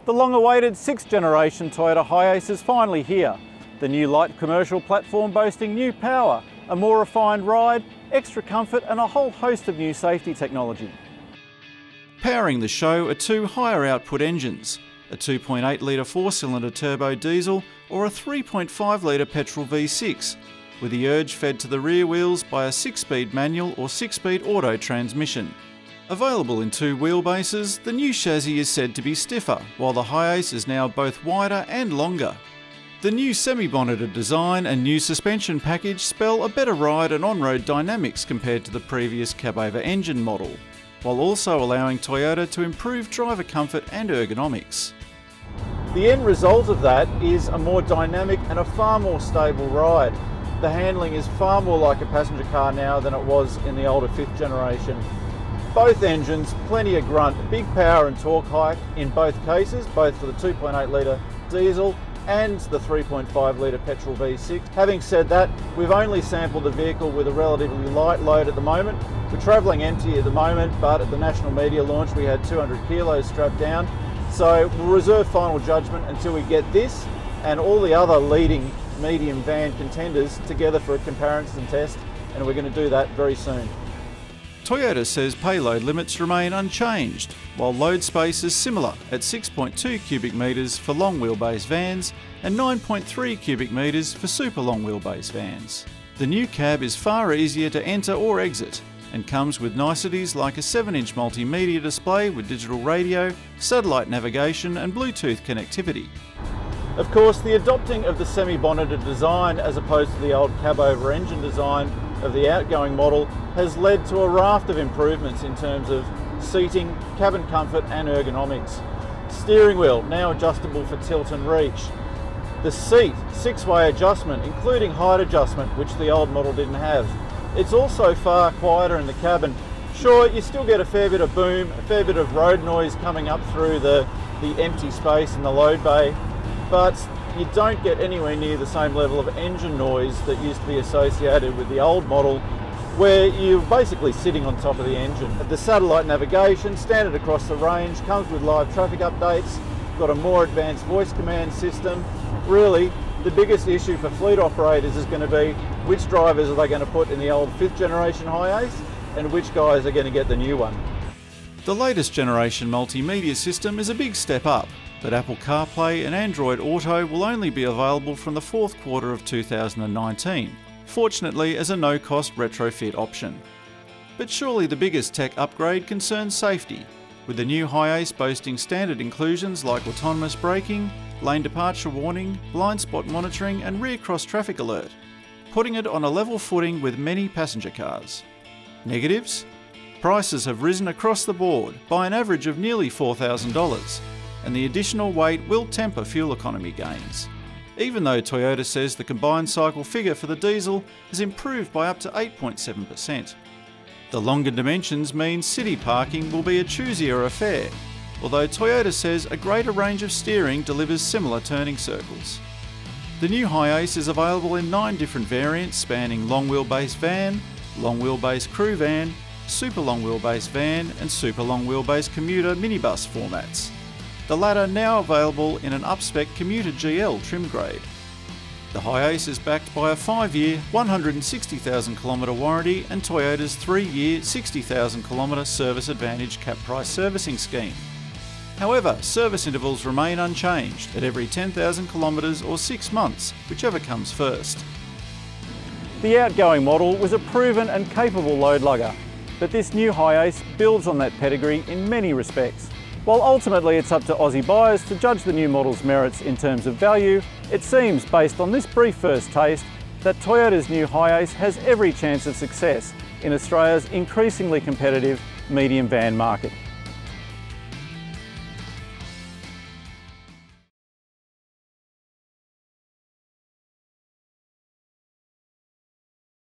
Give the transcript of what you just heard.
The long-awaited 6th generation Toyota HiAce is finally here. The new light commercial platform boasting new power, a more refined ride, extra comfort and a whole host of new safety technology. Powering the show are two higher output engines, a 2.8 litre 4-cylinder turbo diesel or a 3.5 litre petrol V6, with the urge fed to the rear wheels by a 6-speed manual or 6-speed auto transmission. Available in two wheelbases, the new chassis is said to be stiffer, while the HiAce is now both wider and longer. The new semi-bonneted design and new suspension package spell a better ride and on-road dynamics compared to the previous cab-over engine model, while also allowing Toyota to improve driver comfort and ergonomics. The end result of that is a more dynamic and a far more stable ride. The handling is far more like a passenger car now than it was in the older 5th generation. Both engines, plenty of grunt, big power and torque hike in both cases, both for the 2.8 litre diesel and the 3.5 litre petrol V6. Having said that, we've only sampled the vehicle with a relatively light load at the moment. We're travelling empty at the moment, but at the national media launch we had 200 kilos strapped down. So we'll reserve final judgment until we get this and all the other leading medium van contenders together for a comparison test, and we're going to do that very soon. Toyota says payload limits remain unchanged, while load space is similar at 6.2 cubic metres for long wheelbase vans and 9.3 cubic metres for super long wheelbase vans. The new cab is far easier to enter or exit and comes with niceties like a 7-inch multimedia display with digital radio, satellite navigation and Bluetooth connectivity. Of course, the adopting of the semi-bonneted design as opposed to the old cab-over engine design of the outgoing model has led to a raft of improvements in terms of seating, cabin comfort and ergonomics. Steering wheel now adjustable for tilt and reach. The seat, 6-way adjustment including height adjustment, which the old model didn't have. It's also far quieter in the cabin. Sure, you still get a fair bit of boom, a fair bit of road noise coming up through the empty space in the load bay, but you don't get anywhere near the same level of engine noise that used to be associated with the old model, where you're basically sitting on top of the engine. The satellite navigation, standard across the range, comes with live traffic updates, got a more advanced voice command system. Really, the biggest issue for fleet operators is going to be which drivers are they going to put in the old 5th generation HiAce and which guys are going to get the new one. The latest generation multimedia system is a big step up, but Apple CarPlay and Android Auto will only be available from the 4th quarter of 2019, fortunately as a no-cost retrofit option. But surely the biggest tech upgrade concerns safety, with the new HiAce boasting standard inclusions like autonomous braking, lane departure warning, blind spot monitoring and rear cross traffic alert, putting it on a level footing with many passenger cars. Negatives? Prices have risen across the board by an average of nearly $4,000, and the additional weight will temper fuel economy gains, even though Toyota says the combined cycle figure for the diesel has improved by up to 8.7%. The longer dimensions mean city parking will be a choosier affair, although Toyota says a greater range of steering delivers similar turning circles. The new HiAce is available in 9 different variants spanning long wheelbase van, long wheelbase crew van, super long wheelbase van and super long wheelbase commuter minibus formats, the latter now available in an up-spec commuter GL trim grade. The HiAce is backed by a 5-year, 160,000 km warranty and Toyota's 3-year, 60,000 km Service Advantage cap price servicing scheme. However, service intervals remain unchanged at every 10,000 km or 6 months, whichever comes first. The outgoing model was a proven and capable load lugger, but this new HiAce builds on that pedigree in many respects. While ultimately it's up to Aussie buyers to judge the new model's merits in terms of value, it seems, based on this brief first taste, that Toyota's new HiAce has every chance of success in Australia's increasingly competitive medium van market.